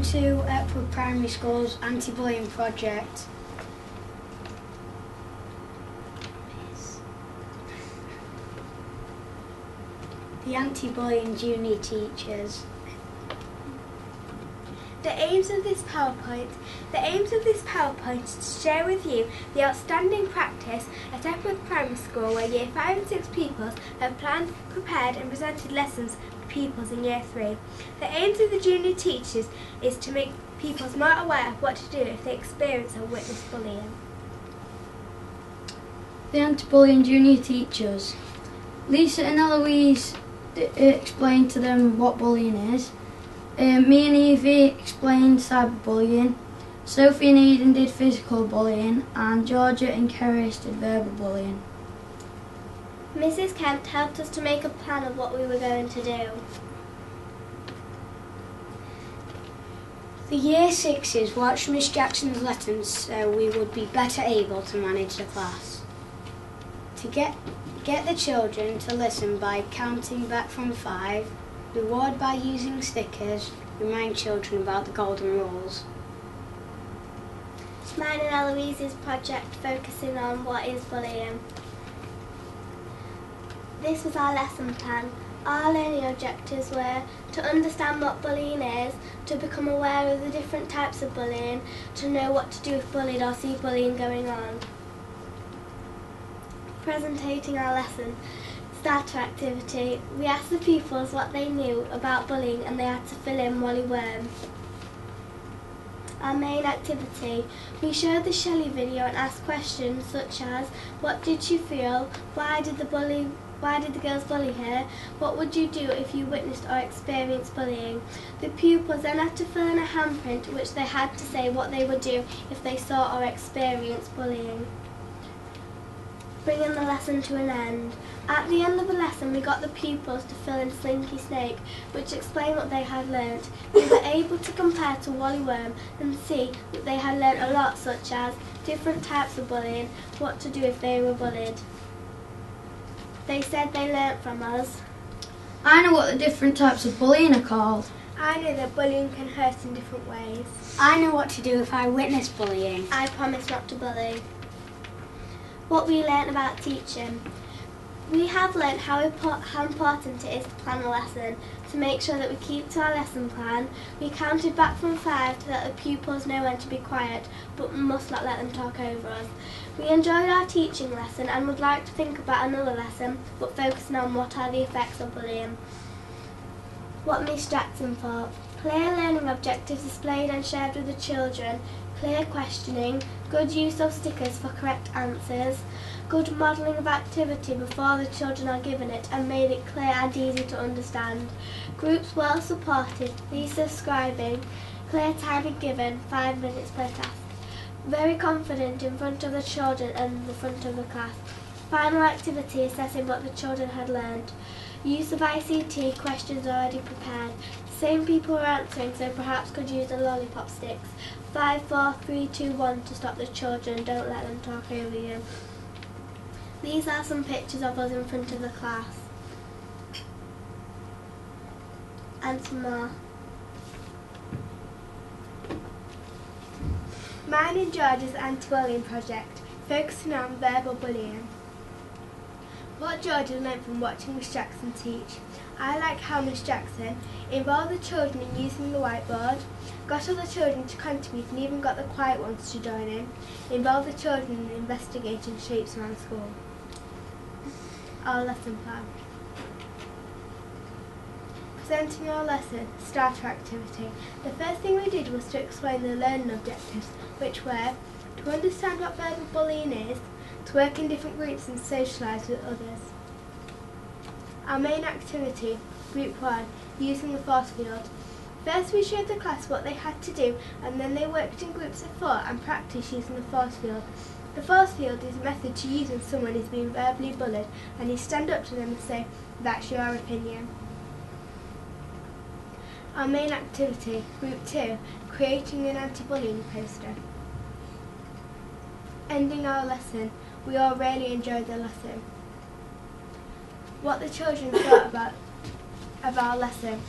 Welcome to Epworth Primary School's anti-bullying project. The anti-bullying junior teachers. The aims of this PowerPoint is to share with you the outstanding practice at Epworth Primary School, where Year 5 and 6 pupils have planned, prepared and presented lessons for pupils in Year 3. The aims of the junior teachers is to make pupils more aware of what to do if they experience or witness bullying. The anti-bullying junior teachers. Lisa and Eloise explained to them what bullying is. Me and Evie explained cyberbullying. Sophie and Eden did physical bullying, and Georgia and Keris did verbal bullying. Mrs. Kemp helped us to make a plan of what we were going to do. The Year 6s watched Miss Jackson's lessons so we would be better able to manage the class. To get the children to listen by counting back from 5, reward by using stickers, remind children about the golden rules. Mine and Eloise's project focusing on what is bullying. This was our lesson plan. Our learning objectives were to understand what bullying is, to become aware of the different types of bullying, to know what to do if bullied or see bullying going on. Presenting our lesson. Starter activity. We asked the pupils what they knew about bullying and they had to fill in Wally Worm. Our main activity. We showed the Shelley video and asked questions such as, what did she feel? Why did the girls bully her? What would you do if you witnessed or experienced bullying? The pupils then had to fill in a handprint which they had to say what they would do if they saw or experienced bullying. Bringing the lesson to an end. At the end of the lesson we got the pupils to fill in Slinky Snake, which explained what they had learnt. We were able to compare to Wally Worm and see that they had learnt a lot, such as different types of bullying, what to do if they were bullied. They said they learnt from us. I know what the different types of bullying are called. I know that bullying can hurt in different ways. I know what to do if I witness bullying. I promise not to bully. What we learnt about teaching. We have learnt how important it is to plan a lesson. To make sure that we keep to our lesson plan, we counted back from 5 so that the pupils know when to be quiet, but must not let them talk over us. We enjoyed our teaching lesson and would like to think about another lesson, but focusing on what are the effects of bullying. What Miss Jackson thought. Clear learning objectives displayed and shared with the children, clear questioning, good use of stickers for correct answers, good modelling of activity before the children are given it and made it clear and easy to understand, groups well supported, Lisa scribing, clear timing given, 5 minutes per task, very confident in front of the children and the front of the class, final activity assessing what the children had learned, use of ICT, questions already prepared, same people were answering so perhaps could use the lollipop sticks, 5, 4, 3, 2, 1 to stop the children, don't let them talk over you. These are some pictures of us in front of the class. And some more. Mine and George's anti-bullying project, focusing on verbal bullying. What George has learnt from watching Miss Jackson teach. I like how Miss Jackson involved the children in using the whiteboard, got all the children to contribute and even got the quiet ones to join in, involved the children in investigating shapes around school. Our lesson plan. Presenting our lesson, starter activity. The first thing we did was to explain the learning objectives, which were to understand what verbal bullying is, to work in different groups and socialise with others. Our main activity, Group 1, using the force field. First we showed the class what they had to do and then they worked in groups of 4 and practiced using the force field. The force field is a method to use when someone is being verbally bullied and you stand up to them and say, that's your opinion. Our main activity, Group 2, creating an anti-bullying poster. Ending our lesson. We all really enjoyed the lesson. What the children thought of our lesson.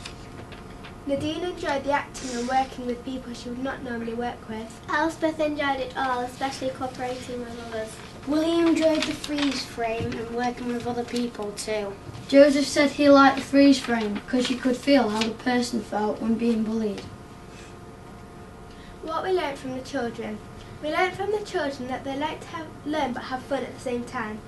Nadine enjoyed the acting and working with people she would not normally work with. Elspeth enjoyed it all, especially cooperating with others. William enjoyed the freeze frame and working with other people too. Joseph said he liked the freeze frame because you could feel how the person felt when being bullied. What we learnt from the children. We learnt from the children that they like to learn but have fun at the same time.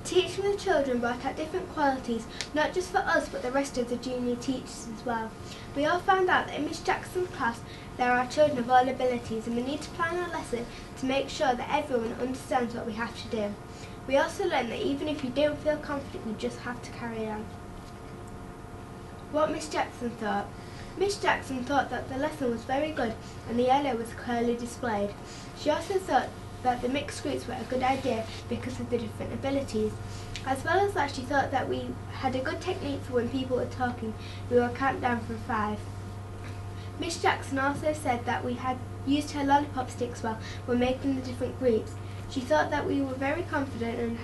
Teaching the children brought out different qualities, not just for us but the rest of the junior teachers as well. We all found out that in Miss Jackson's class there are children of all abilities and we need to plan our lesson to make sure that everyone understands what we have to do. We also learned that even if you don't feel confident, you just have to carry on. What Miss Jackson thought. Miss Jackson thought that the lesson was very good and the yellow was clearly displayed. She also thought that the mixed groups were a good idea because of the different abilities. As well as that, she thought that we had a good technique for when people were talking. We will count down from 5. Miss Jackson also said that we had used her lollipop sticks well when making the different groups. She thought that we were very confident and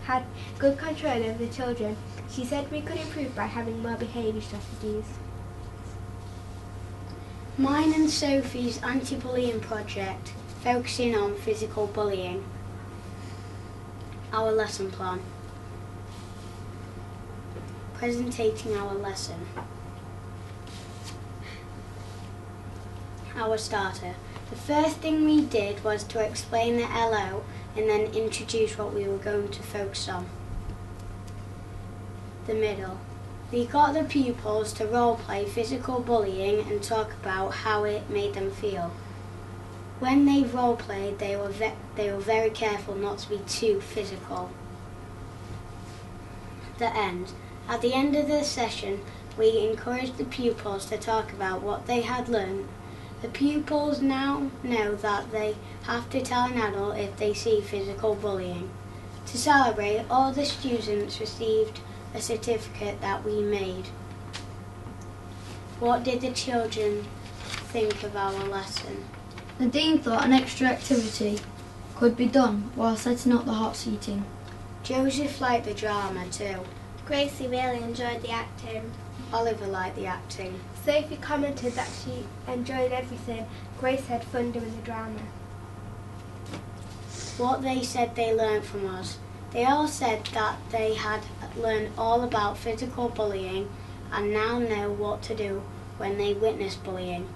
had good control over the children. She said we could improve by having more behaviour strategies. Mine and Sophie's anti-bullying project, focusing on physical bullying. Our lesson plan. Presenting our lesson. Our starter. The first thing we did was to explain the LO and then introduce what we were going to focus on. The middle. We got the pupils to role-play physical bullying and talk about how it made them feel. When they role-played, they were very careful not to be too physical. The end. At the end of the session, we encouraged the pupils to talk about what they had learned. The pupils now know that they have to tell an adult if they see physical bullying. To celebrate, all the students received a certificate that we made. What did the children think of our lesson? Nadine thought an extra activity could be done while setting up the hot seating. Joseph liked the drama too. Gracie really enjoyed the acting. Oliver liked the acting. Sophie commented that she enjoyed everything. Grace had fun doing the drama. What they said they learned from us. They all said that they had learned all about physical bullying and now know what to do when they witness bullying.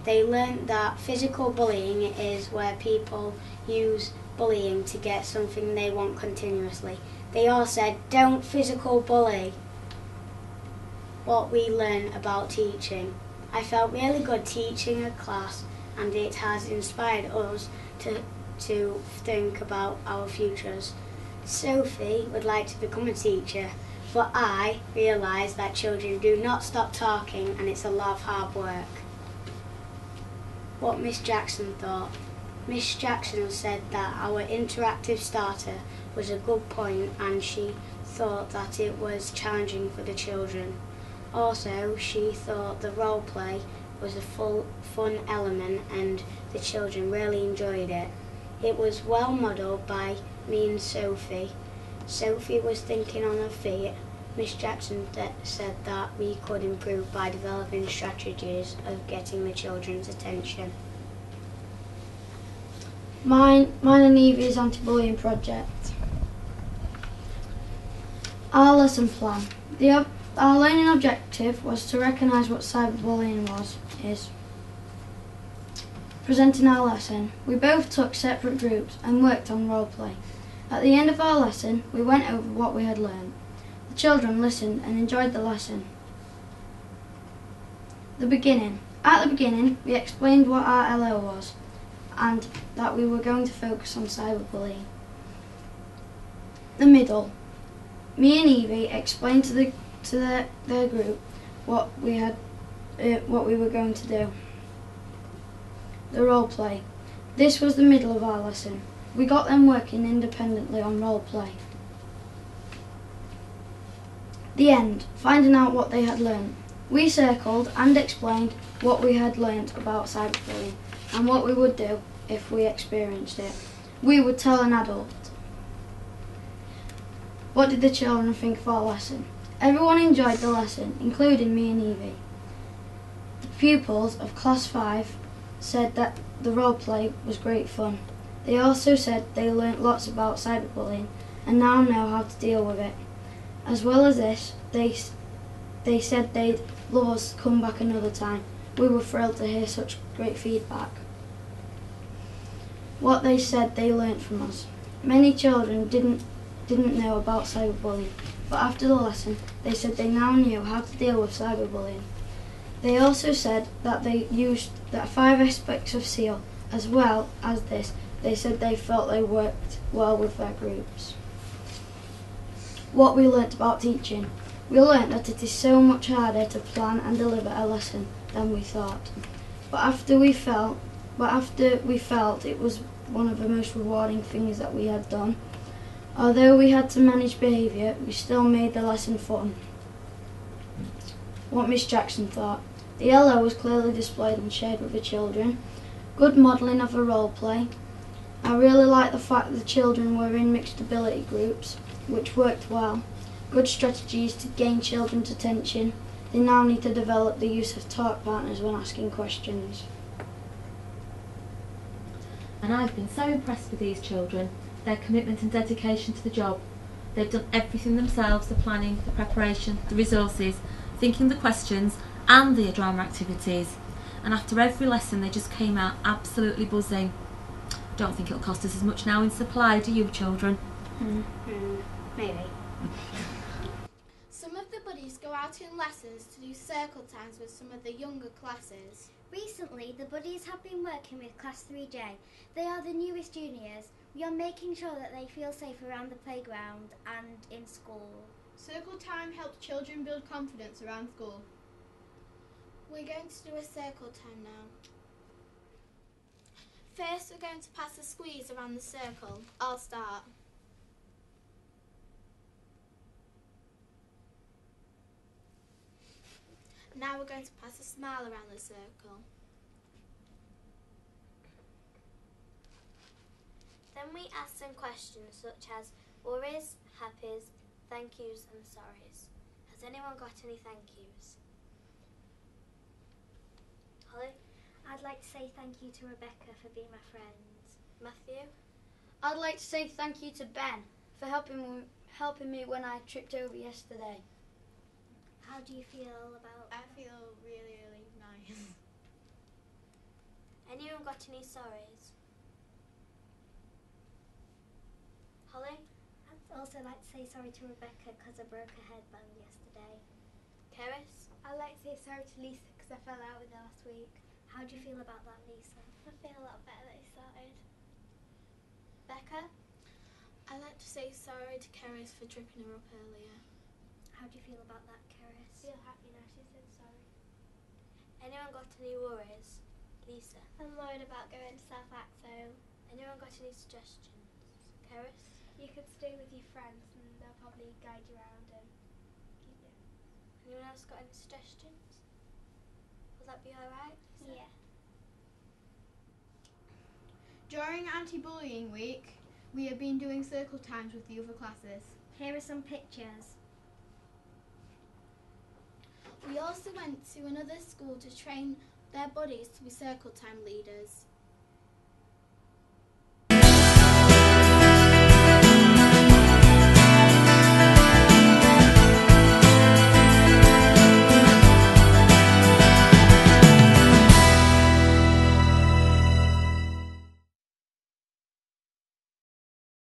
They learned that physical bullying is where people use bullying to get something they want continuously. They all said, "Don't physical bully." What we learned about teaching. I felt really good teaching a class and it has inspired us to think about our futures. Sophie would like to become a teacher, but I realised that children do not stop talking and it's a lot of hard work. What Miss Jackson thought. Miss Jackson said that our interactive starter was a good point and she thought that it was challenging for the children. Also, she thought the role play was a fun element and the children really enjoyed it. It was well modelled by me and Sophie. Sophie was thinking on her feet. Miss Jackson said that we could improve by developing strategies of getting the children's attention. Mine and Evie's anti-bullying project. Our lesson plan. Our learning objective was to recognise what cyberbullying is. Presenting our lesson, we both took separate groups and worked on roleplay. At the end of our lesson, we went over what we had learned. The children listened and enjoyed the lesson. The beginning. At the beginning, we explained what our LO was and that we were going to focus on cyberbullying. The middle. Me and Evie explained to their group what we were going to do. The role play. This was the middle of our lesson. We got them working independently on role play. The end. Finding out what they had learned. We circled and explained what we had learnt about cyberbullying and what we would do if we experienced it. We would tell an adult. What did the children think of our lesson? Everyone enjoyed the lesson, including me and Evie. The pupils of Class 5 said that the role play was great fun. They also said they learnt lots about cyberbullying and now know how to deal with it. As well as this, they said they'd love us to come back another time. We were thrilled to hear such great feedback. What they said they learnt from us. Many children didn't know about cyberbullying, but after the lesson, they said they now knew how to deal with cyberbullying. They also said that they used the 5 aspects of SEAL. As well as this, they said they felt they worked well with their groups. What we learnt about teaching. We learnt that it is so much harder to plan and deliver a lesson than we thought. But after we felt it was one of the most rewarding things that we had done. Although we had to manage behaviour, we still made the lesson fun. What Miss Jackson thought. The yellow was clearly displayed and shared with the children. Good modelling of a role play. I really liked the fact that the children were in mixed ability groups, which worked well. Good strategies to gain children's attention. They now need to develop the use of talk partners when asking questions. And I've been so impressed with these children, their commitment and dedication to the job. They've done everything themselves, the planning, the preparation, the resources, thinking the questions and the drama activities. And after every lesson they just came out absolutely buzzing. Don't think it'll cost us as much now in supply, do you children? Maybe. Some of the buddies go out in lessons to do circle times with some of the younger classes. Recently, the buddies have been working with Class 3J. They are the newest juniors. We are making sure that they feel safe around the playground and in school. Circle time helps children build confidence around school. We're going to do a circle time now. First, we're going to pass a squeeze around the circle. I'll start. Now we're going to pass a smile around the circle. Then we ask some questions such as worries, happies, thank yous and sorries. Has anyone got any thank yous? Holly? I'd like to say thank you to Rebecca for being my friend. Matthew? I'd like to say thank you to Ben for helping me when I tripped over yesterday. How do you feel about... I feel really, really nice. Anyone got any sorries? Holly? I'd also like to say sorry to Rebecca because I broke her headband yesterday. Keris? I'd like to say sorry to Lisa because I fell out with her last week. How do you feel about that, Lisa? I feel a lot better that you started. Becca? I'd like to say sorry to Keris for tripping her up earlier. How do you feel about that, Keris? I feel happy now she said sorry. Anyone got any worries? Lisa? I'm worried about going to South Axel. Anyone got any suggestions? Keris? You could stay with your friends and they'll probably guide you around and keep you. Anyone else got any suggestions? Will that be alright? Yeah. During anti-bullying week, we have been doing circle times with the other classes. Here are some pictures. We also went to another school to train their buddies to be circle time leaders.